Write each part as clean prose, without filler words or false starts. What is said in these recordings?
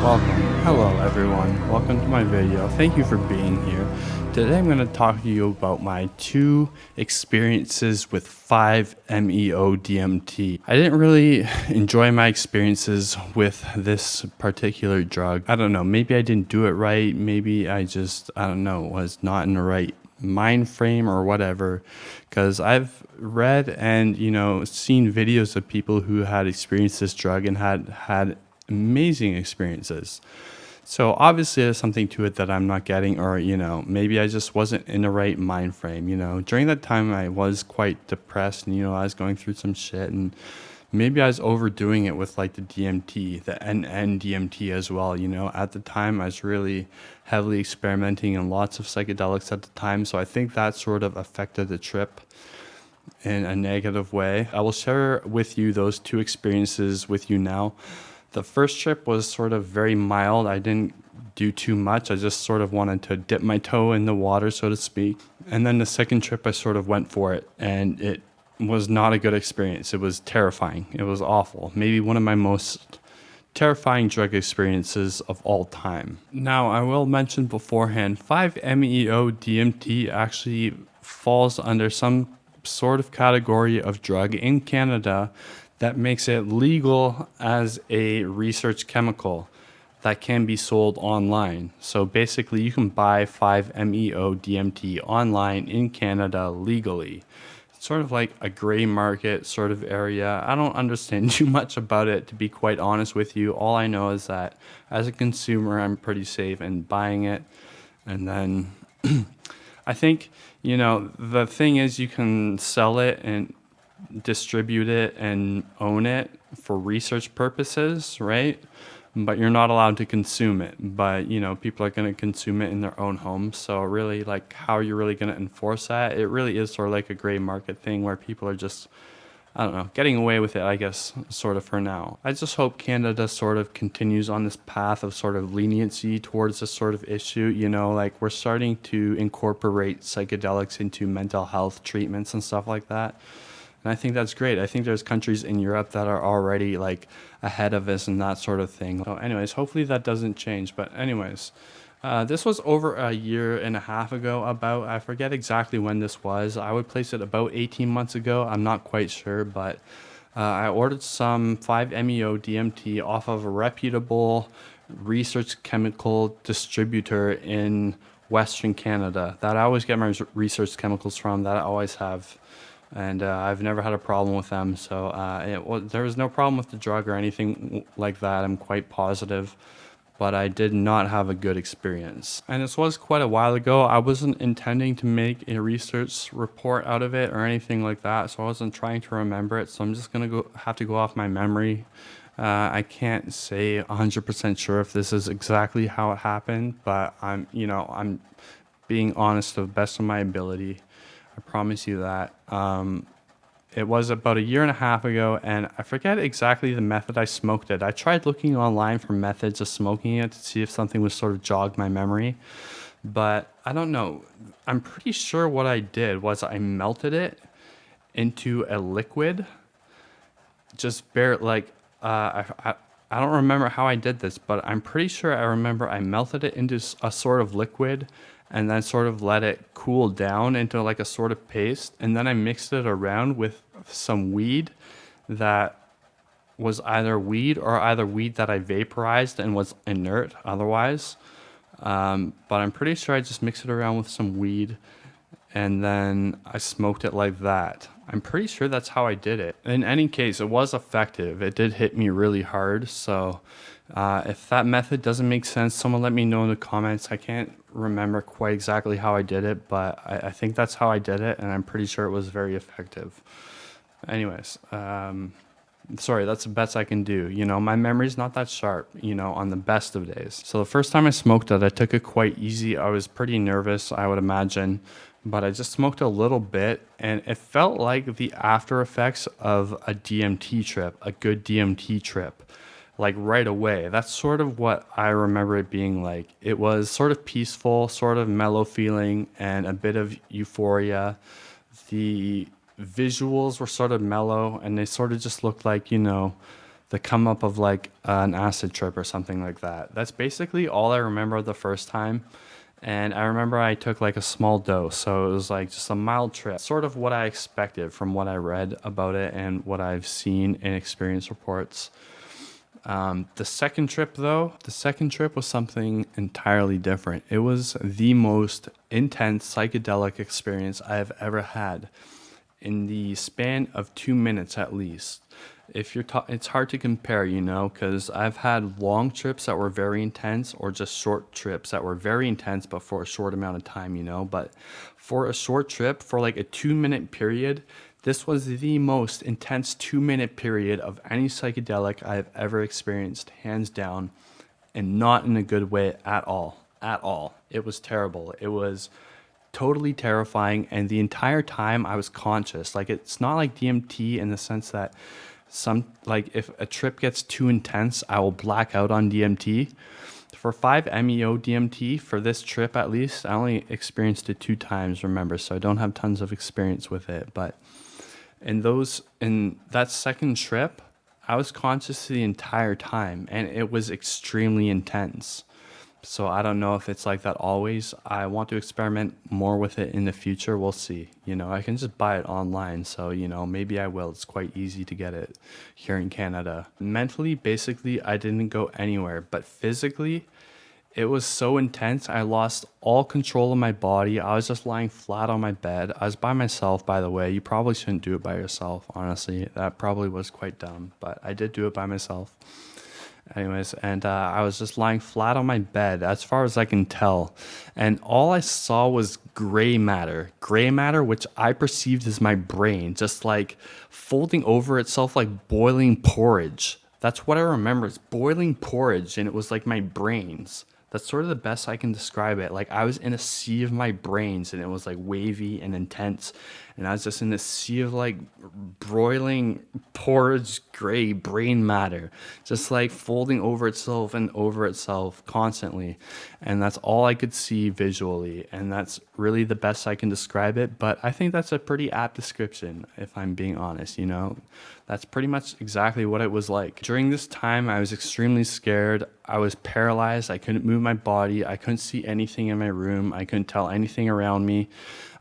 Welcome. Hello everyone. Welcome to my video. Thank you for being here. Today I'm going to talk to you about my 2 experiences with 5-MeO-DMT. I didn't really enjoy my experiences with this particular drug. I don't know, maybe I didn't do it right. Maybe I don't know, was not in the right mind frame or whatever, because I've read and seen videos of people who had experienced this drug and had amazing experiences. So obviously there's something to it that I'm not getting, or maybe I just wasn't in the right mind frame. During that time I was quite depressed, and I was going through some shit, and maybe I was overdoing it with like the DMT, the Nn-DMT as well. At the time I was really heavily experimenting in lots of psychedelics at the time, so I think that sort of affected the trip in a negative way. I will share with you those 2 experiences with you now. The first trip was sort of very mild. I didn't do too much. I just sort of wanted to dip my toe in the water, so to speak. And then the second trip, I sort of went for it, and it was not a good experience. It was terrifying. It was awful. Maybe one of my most terrifying drug experiences of all time. Now, I will mention beforehand, 5-MeO-DMT actually falls under some sort of category of drug in Canada that makes it legal as a research chemical that can be sold online. So basically you can buy 5-MeO-DMT online in Canada legally. It's sort of like a gray market sort of area. I don't understand too much about it, to be quite honest with you. All I know is that as a consumer, I'm pretty safe in buying it. And then I think, the thing is you can sell it and distribute it and own it for research purposes, right? But you're not allowed to consume it. But people are going to consume it in their own homes. So really, like, how are you really going to enforce that? It really is sort of like a gray market thing where people are just, I don't know, getting away with it, I guess, sort of for now. I just hope Canada sort of continues on this path of sort of leniency towards this sort of issue. Like, we're starting to incorporate psychedelics into mental health treatments and stuff like that. And I think that's great. I think there's countries in Europe that are already like ahead of us and that sort of thing. So anyways, hopefully that doesn't change. But anyways, this was over a year and a half ago about. I forget exactly when this was. I would place it about 18 months ago. I'm not quite sure, but I ordered some 5-MeO-DMT off of a reputable research chemical distributor in Western Canada that I always get my research chemicals from, that I always have. And I've never had a problem with them, so there was no problem with the drug or anything like that. I'm quite positive, but I did not have a good experience. And this was quite a while ago. I wasn't intending to make a research report out of it or anything like that, so I wasn't trying to remember it. So I'm just gonna have to go off my memory. I can't say 100% sure if this is exactly how it happened, but I'm being honest to the best of my ability. I promise you that. It was about a year and a half ago, and I forget exactly the method I smoked it. I tried looking online for methods of smoking it to see if something would sort of jog my memory, but I don't know. I'm pretty sure what I did was I melted it into a liquid. Just bare, like, I don't remember how I did this, but I'm pretty sure I remember I melted it into a sort of liquid and then sort of let it cool down into like a sort of paste. And then I mixed it around with some weed that was either weed that I vaporized and was inert otherwise. But I'm pretty sure I just mixed it around with some weed and then I smoked it like that. I'm pretty sure that's how I did it. In any case, it was effective. It did hit me really hard. So if that method doesn't make sense, someone let me know in the comments. I can't remember quite exactly how I did it, but I think that's how I did it, and I'm pretty sure it was very effective. Anyways, sorry, that's the best I can do. My memory's not that sharp, on the best of days. So the first time I smoked it, I took it quite easy. I was pretty nervous, I would imagine, but I just smoked a little bit, and it felt like the after effects of a DMT trip, a good DMT trip. Like right away. That's sort of what I remember it being like. It was sort of peaceful, sort of mellow feeling, and a bit of euphoria. The visuals were sort of mellow, and they sort of just looked like, the come up of like an acid trip or something like that. That's basically all I remember the first time. And I remember I took like a small dose, so it was like just a mild trip, sort of what I expected from what I read about it and what I've seen in experience reports. The second trip, though, the second trip was something entirely different. It was the most intense psychedelic experience I have ever had in the span of 2 minutes at least. If you're it's hard to compare, because I've had long trips that were very intense or just short trips that were very intense but for a short amount of time, But for a short trip, for like a 2 minute period, this was the most intense 2 minute period of any psychedelic I've ever experienced, hands down, and not in a good way at all. At all. It was terrible. It was totally terrifying, and the entire time I was conscious. Like, it's not like DMT in the sense that if a trip gets too intense, I will black out on DMT. For 5-MeO DMT, for this trip at least, I only experienced it 2 times, remember, so I don't have tons of experience with it. But in that second trip, I was conscious the entire time, and it was extremely intense. So I don't know if it's like that always. I want to experiment more with it in the future. We'll see. I can just buy it online. So, maybe I will. It's quite easy to get it here in Canada. Mentally, basically, I didn't go anywhere. But physically, it was so intense. I lost all control of my body. I was just lying flat on my bed. I was by myself, by the way. You probably shouldn't do it by yourself, honestly. That probably was quite dumb. But I did do it by myself. Anyways, and I was just lying flat on my bed as far as I can tell. And all I saw was gray matter, which I perceived as my brain, just like folding over itself like boiling porridge. That's what I remember. It's boiling porridge, and it was like my brains. That's sort of the best I can describe it. Like, I was in a sea of my brains, and it was like wavy and intense. And I was just in this sea of like broiling porridge gray brain matter, just like folding over itself and over itself constantly. And that's all I could see visually. And that's really the best I can describe it. But I think that's a pretty apt description, if I'm being honest, That's pretty much exactly what it was like. During this time, I was extremely scared. I was paralyzed. I couldn't move my body. I couldn't see anything in my room. I couldn't tell anything around me.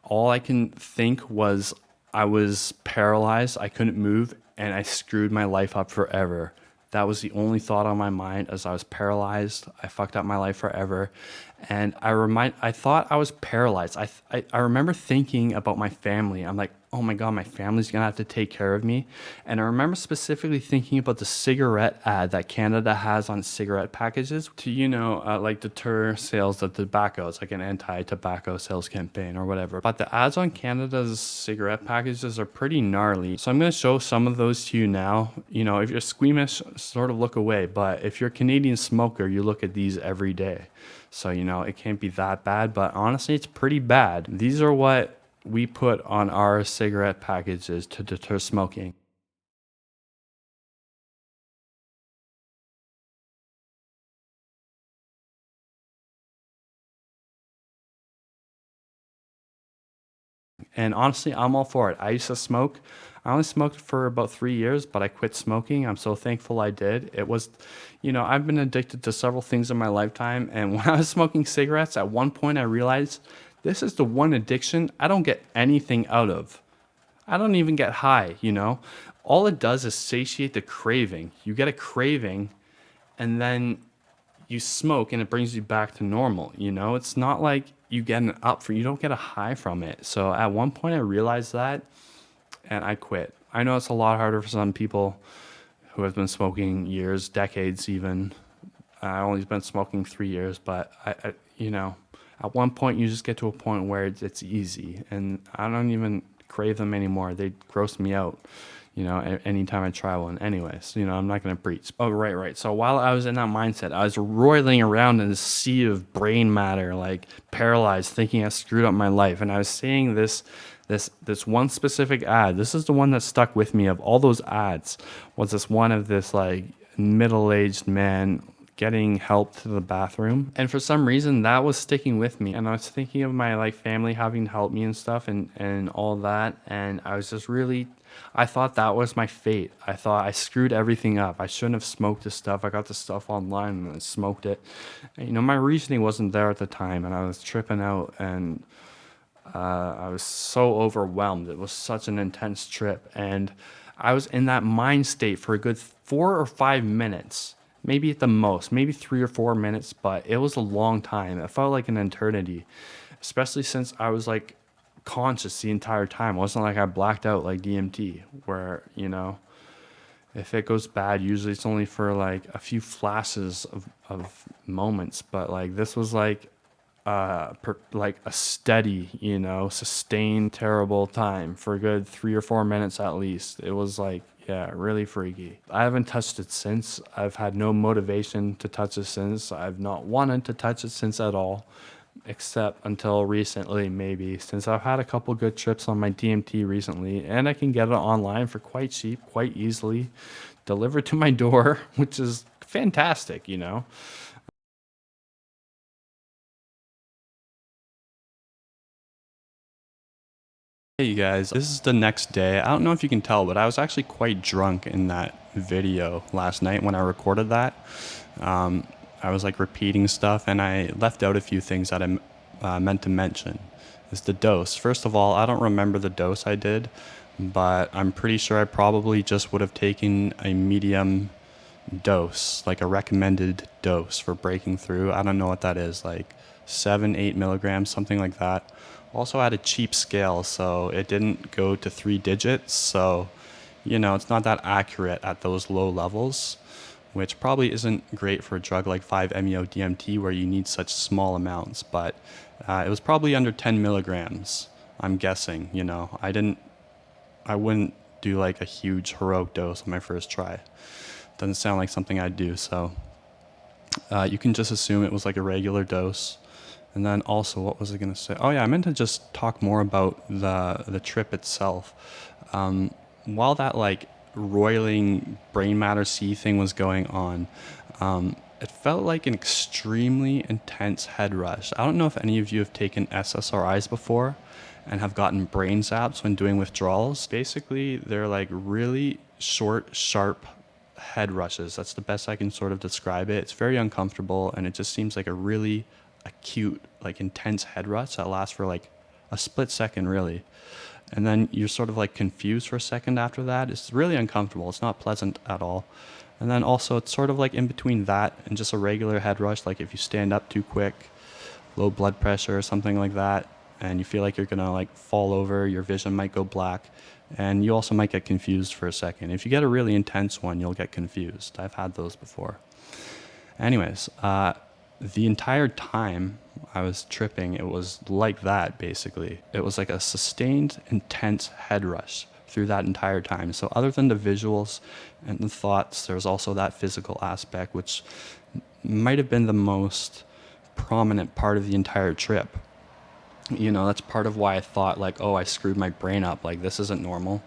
All I can think was I was paralyzed. I couldn't move, and I screwed my life up forever. That was the only thought on my mind as I was paralyzed. I fucked up my life forever. And I thought I was paralyzed. I remember thinking about my family. I'm like, oh my God, my family's gonna have to take care of me. And I remember specifically thinking about the cigarette ad that Canada has on cigarette packages to, like deter sales of tobacco. It's like an anti-tobacco sales campaign or whatever. But the ads on Canada's cigarette packages are pretty gnarly. So I'm gonna show some of those to you now. If you're squeamish, sort of look away. But if you're a Canadian smoker, you look at these every day. So, it can't be that bad, but honestly, it's pretty bad. These are what we put on our cigarette packages to deter smoking. And honestly, I'm all for it. I used to smoke. I only smoked for about 3 years, but I quit smoking. I'm so thankful I did. It was, I've been addicted to several things in my lifetime. And when I was smoking cigarettes, at one point I realized this is the one addiction I don't get anything out of. I don't even get high. All it does is satiate the craving. You get a craving, and then you smoke and it brings you back to normal. It's not like you don't get a high from it. So at one point I realized that, and I quit. I know it's a lot harder for some people who have been smoking years, decades even. I only been smoking 3 years, but at one point you just get to a point where it's easy, and I don't even crave them anymore. They gross me out. Anytime I try one. Anyways, I'm not going to preach. Oh, right. So while I was in that mindset, I was roiling around in this sea of brain matter, like paralyzed, thinking I screwed up my life. And I was seeing this one specific ad. This is the one that stuck with me of all those ads. Was this one of this like middle-aged man getting help to the bathroom, and for some reason that was sticking with me, and I was thinking of my like family having to help me and stuff, and all that, and I was just really I thought that was my fate. I thought I screwed everything up. I shouldn't have smoked this stuff. I got this stuff online and I smoked it. And, my reasoning wasn't there at the time, and I was tripping out, and I was so overwhelmed. It was such an intense trip, and I was in that mind state for a good 4 or 5 minutes, maybe at the most, maybe 3 or 4 minutes, but it was a long time. It felt like an eternity, especially since I was like conscious the entire time. It wasn't like I blacked out like DMT, where, if it goes bad, usually it's only for like a few flashes of moments, but like this was like like a steady, sustained terrible time for a good 3 or 4 minutes at least. It was like, yeah, really freaky. I haven't touched it since. I've had no motivation to touch it since. I've not wanted to touch it since at all, except until recently, maybe, since I've had a couple good trips on my DMT recently, and I can get it online for quite cheap, quite easily, delivered to my door, which is fantastic. Hey you guys, this is the next day. I don't know if you can tell, but I was actually quite drunk in that video last night when I recorded that. I was like repeating stuff, and I left out a few things that I meant to mention. Is the dose. First of all, I don't remember the dose I did, but I'm pretty sure I probably just would have taken a medium dose, like a recommended dose for breaking through. I don't know what that is, like 7, 8 milligrams, something like that. Also, I had a cheap scale, so it didn't go to 3 digits. So, it's not that accurate at those low levels, which probably isn't great for a drug like 5-MeO-DMT where you need such small amounts. But it was probably under 10 milligrams, I'm guessing. I wouldn't do like a huge heroic dose on my first try. Doesn't sound like something I'd do. So you can just assume it was like a regular dose. And then also, what was I going to say? Oh yeah, I meant to just talk more about the trip itself. While that like roiling brain matter C thing was going on, it felt like an extremely intense head rush. I don't know if any of you have taken SSRIs before and have gotten brain zaps when doing withdrawals. Basically, they're like really short, sharp head rushes. That's the best I can sort of describe it. It's very uncomfortable, and it just seems like a really acute, like intense head rush that lasts for like a split second, really. And then you're sort of like confused for a second after that. It's really uncomfortable. It's not pleasant at all. And then also, it's sort of like in between that and just a regular head rush, like if you stand up too quick, low blood pressure or something like that, and you feel like you're gonna like fall over, your vision might go black, and you also might get confused for a second. If you get a really intense one, you'll get confused. I've had those before. Anyways, the entire time I was tripping, it was like that, basically. It was like a sustained, intense head rush through that entire time. So other than the visuals and the thoughts, there was also that physical aspect, which might have been the most prominent part of the entire trip. That's part of why I thought like, oh, I screwed my brain up. Like, this isn't normal.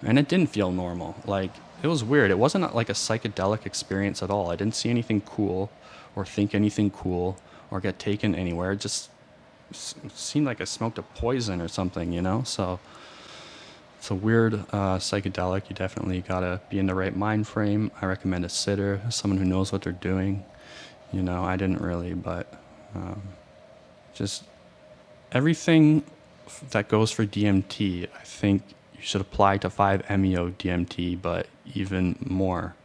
And it didn't feel normal. Like, it was weird. It wasn't like a psychedelic experience at all. I didn't see anything cool or think anything cool or get taken anywhere. It just seemed like I smoked a poison or something. So it's a weird psychedelic. You definitely gotta be in the right mind frame. I recommend a sitter, someone who knows what they're doing. I didn't really, but just everything that goes for DMT, I think you should apply to 5-MeO-DMT, but even more,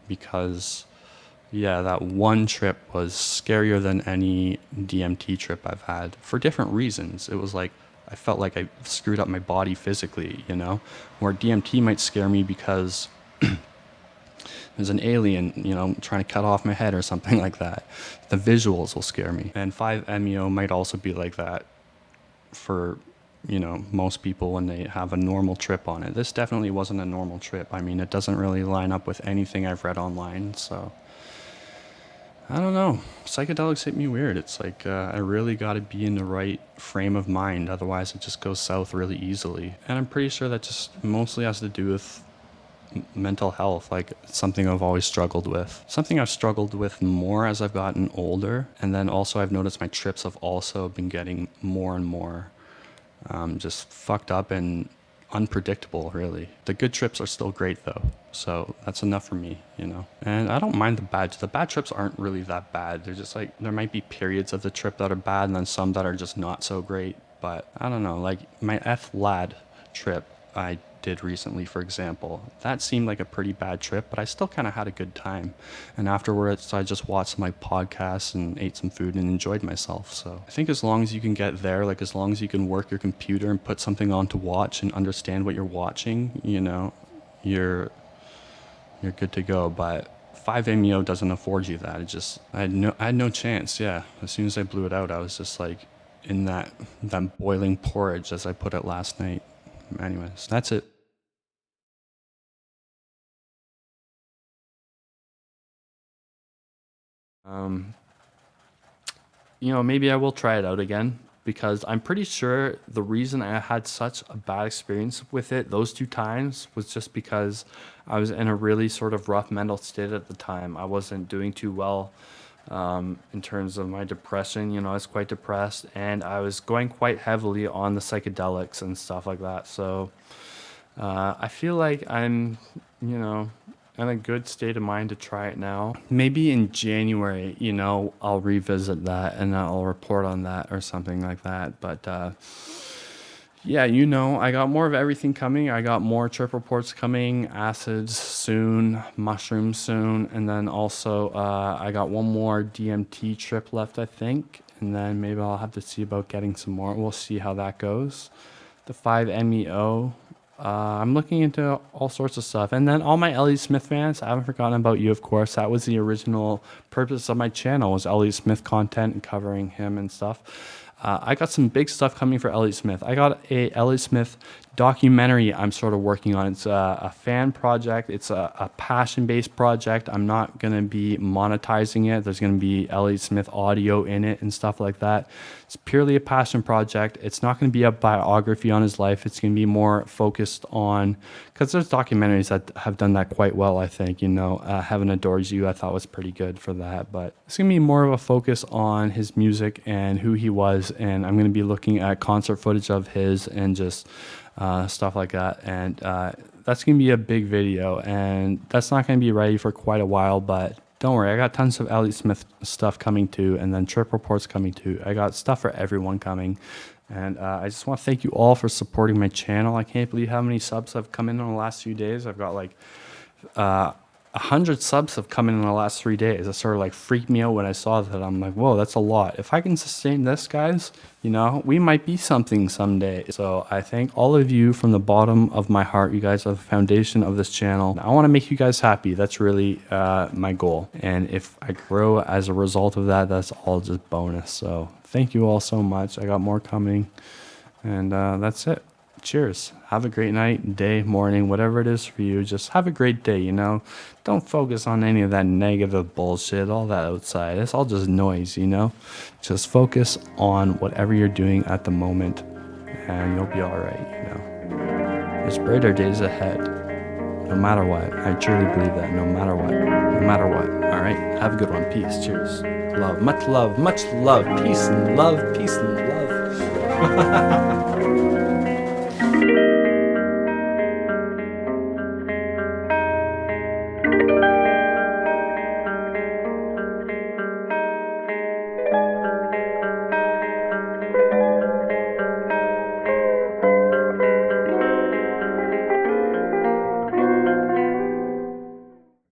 because yeah, that one trip was scarier than any DMT trip I've had for different reasons. It was like I felt like I screwed up my body physically, where DMT might scare me because there's an alien, trying to cut off my head or something like that. The visuals will scare me. And 5-MeO might also be like that for, most people when they have a normal trip on it. This definitely wasn't a normal trip. I mean, it doesn't really line up with anything I've read online, so I don't know. Psychedelics hit me weird. It's like I really got to be in the right frame of mind, otherwise it just goes south really easily. And I'm pretty sure that just mostly has to do with mental health. Like, it's something I've always struggled with. Something I've struggled with more as I've gotten older. And then also I've noticed my trips have also been getting more and more just fucked up and unpredictable, really. The good trips are still great though, so that's enough for me, you know. And I don't mind the bad. The bad trips aren't really that bad. They're just like, there might be periods of the trip that are bad and then some that are just not so great. But I don't know, like my Lad trip I did recently, for example, that seemed like a pretty bad trip, but I still kind of had a good time. And afterwards, I just watched my podcasts and ate some food and enjoyed myself. So I think as long as you can get there, like as long as you can work your computer and put something on to watch and understand what you're watching, you know, you're good to go. But 5-MeO doesn't afford you that. It just, I had no chance. Yeah. As soon as I blew it out, I was just like in that boiling porridge, as I put it last night. Anyways, that's it. Um, you know, maybe I will try it out again because I'm pretty sure the reason I had such a bad experience with it those two times was just because I was in a really sort of rough mental state at the time. I wasn't doing too well in terms of my depression. You know, I was quite depressed and I was going quite heavily on the psychedelics and stuff like that. So I feel like I'm, you know, in a good state of mind to try it now. Maybe in January, you know, I'll revisit that and I'll report on that or something like that. But yeah, you know, I got more of everything coming. I got more trip reports coming, acids soon, mushrooms soon, and then also I got one more DMT trip left, I think. And then maybe I'll have to see about getting some more. We'll see how that goes. The 5-MeO. I'm looking into all sorts of stuff. And then all my Ellie Smith fans, I haven't forgotten about you, of course. That was the original purpose of my channel, was Ellie Smith content and covering him and stuff. I got some big stuff coming for Ellie Smith. I got a Ellie Smith documentary I'm sort of working on. It's a fan project. It's a passion-based project. I'm not going to be monetizing it. There's going to be Ellie Smith audio in it and stuff like that. It's purely a passion project. It's not going to be a biography on his life. It's going to be more focused on, because there's documentaries that have done that quite well, I think. You know, Heaven Adores You, I thought was pretty good for that. But it's going to be more of a focus on his music and who he was. And I'm going to be looking at concert footage of his and just stuff like that. And that's going to be a big video. And that's not going to be ready for quite a while, but don't worry, I got tons of Ellie Smith stuff coming too, and then trip reports coming too. I got stuff for everyone coming. And I just want to thank you all for supporting my channel. I can't believe how many subs have come in the last few days. I've got like 100 subs have come in the last 3 days. It sort of like freaked me out when I saw that. I'm like, whoa, that's a lot. If I can sustain this, guys, you know, we might be something someday. So I thank all of you from the bottom of my heart. You guys are the foundation of this channel. I want to make you guys happy. That's really my goal. And if I grow as a result of that, that's all just bonus. So thank you all so much. I got more coming. And that's it. Cheers. Have a great night, day, morning, whatever it is for you. Just have a great day, you know. Don't focus on any of that negative bullshit, all that outside. It's all just noise, you know. Just focus on whatever you're doing at the moment and you'll be all right, you know. There's brighter days ahead, no matter what. I truly believe that, no matter what. No matter what. All right? Have a good one. Peace. Cheers. Love. Much love. Much love. Peace and love. Peace and love.